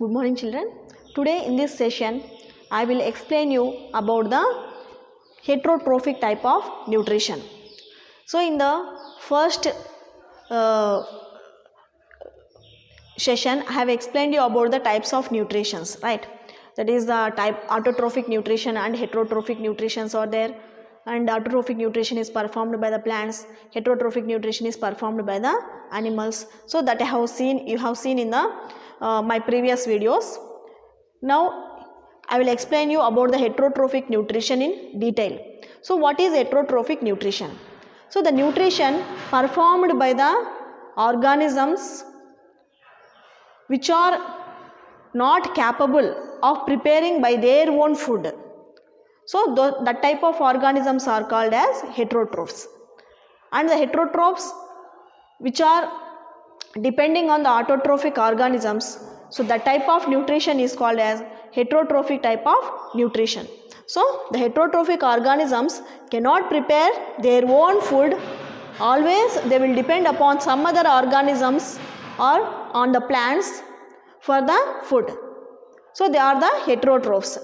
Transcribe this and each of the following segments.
Good morning children. Today in this session I will explain you about the heterotrophic type of nutrition. So in the first session I have explained you about the types of nutritions, right? That is the type autotrophic nutrition and heterotrophic nutritions are there, and autotrophic nutrition is performed by the plants, heterotrophic nutrition is performed by the animals. So that you have seen in the my previous videos. Now I will explain you about the heterotrophic nutrition in detail. So what is heterotrophic nutrition? So the nutrition performed by the organisms which are not capable of preparing by their own food. So that type of organisms are called as heterotrophs, and the heterotrophs which are depending on the autotrophic organisms, so that type of nutrition is called as heterotrophic type of nutrition. So the heterotrophic organisms cannot prepare their own food, always they will depend upon some other organisms or on the plants for the food. So they are the heterotrophs,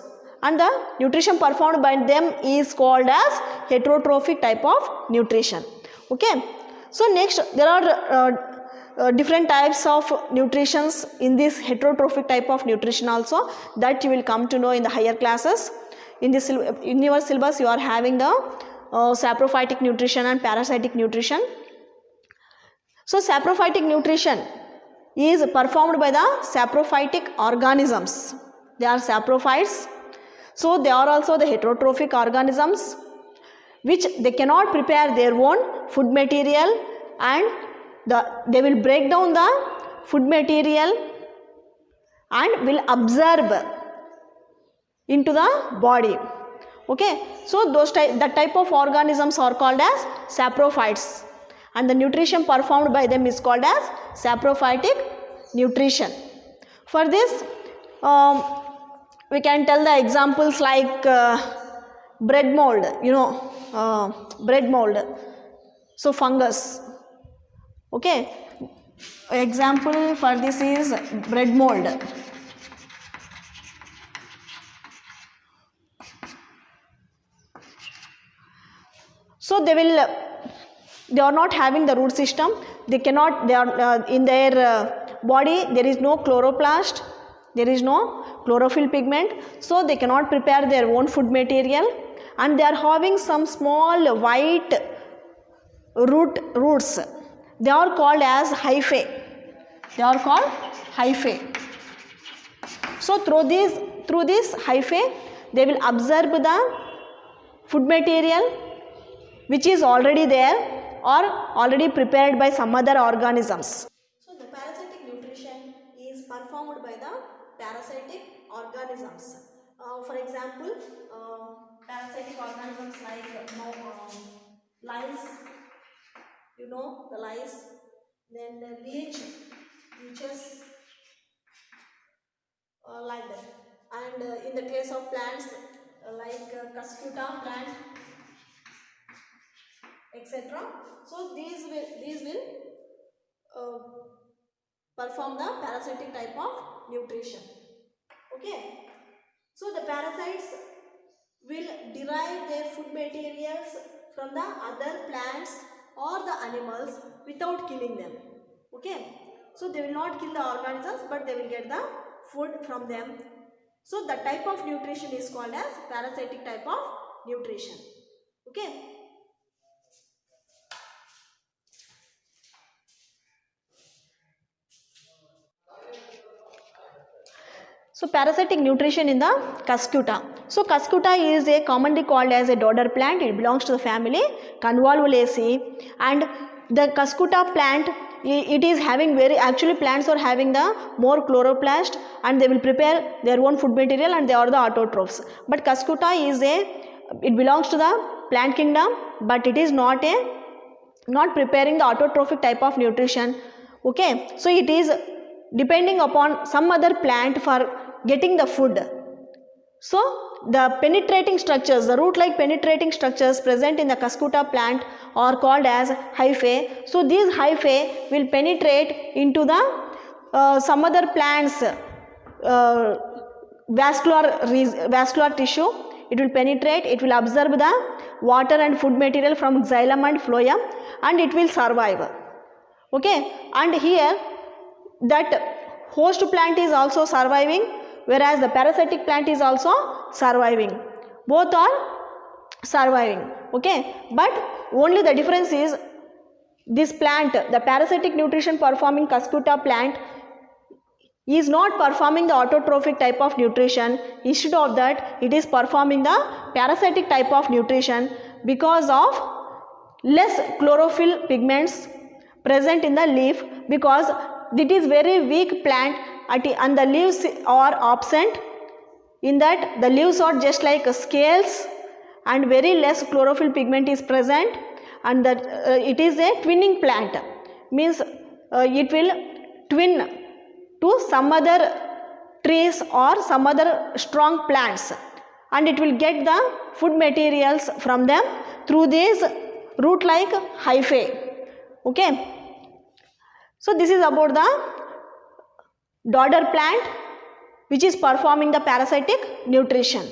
and the nutrition performed by them is called as heterotrophic type of nutrition. Okay. So next there are different types of nutritions in this heterotrophic type of nutrition also, that you will come to know in the higher classes. In your syllabus you are having the saprophytic nutrition and parasitic nutrition. So saprophytic nutrition is performed by the saprophytic organisms. They are saprophytes. So they are also the heterotrophic organisms which they cannot prepare their own food material, and they will break down the food material and will absorb into the body. Okay, so that type of organisms are called as saprophytes, and the nutrition performed by them is called as saprophytic nutrition. For this we can tell the examples like bread mold, bread mold, so fungus. Okay, example for this is bread mold. So they are not having the root system, they are in their body there is no chloroplast, there is no chlorophyll pigment, so they cannot prepare their own food material, and they are having some small white roots. They are called as hyphae. They are called hyphae. So through this hyphae they will absorb the food material which is already there or already prepared by some other organisms. So the parasitic nutrition is performed by the parasitic organisms. For example, parasitic organisms like lice, the lice, then the leeches, like that. And in the case of plants like cuscuta plant, etc. So these will perform the parasitic type of nutrition. Okay. So the parasites will derive their food materials from the other plants or the animals without killing them. Okay. So they will not kill the organisms, but they will get the food from them. So the type of nutrition is called as parasitic type of nutrition. Okay. So parasitic nutrition in the cuscuta. So cuscuta is commonly called as a dodder plant. It belongs to the family Convolvulaceae, and the cuscuta plant, it is having actually plants are having the more chloroplast, and they will prepare their own food material, and they are the autotrophs. But cuscuta it belongs to the plant kingdom, but it is not preparing the autotrophic type of nutrition. Okay, so it is depending upon some other plant for getting the food. So the penetrating structures, the root-like penetrating structures present in the cuscuta plant are called as hyphae. So these hyphae will penetrate into the some other plants vascular tissue. It will penetrate, it will absorb the water and food material from xylem and phloem, and it will survive. Okay, and here that host plant is also surviving, whereas the parasitic plant is also surviving. Both are surviving. Okay, but only the difference is this plant, the parasitic nutrition performing Cuscuta plant, is not performing the autotrophic type of nutrition. Instead of that, it is performing the parasitic type of nutrition because of less chlorophyll pigments present in the leaf, because it is very weak plant and the leaves are absent. In that, the leaves are just like scales and very less chlorophyll pigment is present, and that it is a twinning plant, means it will twin to some other trees or some other strong plants, and it will get the food materials from them through these root like hyphae. Okay, so this is about the dodder plant which is performing the parasitic nutrition.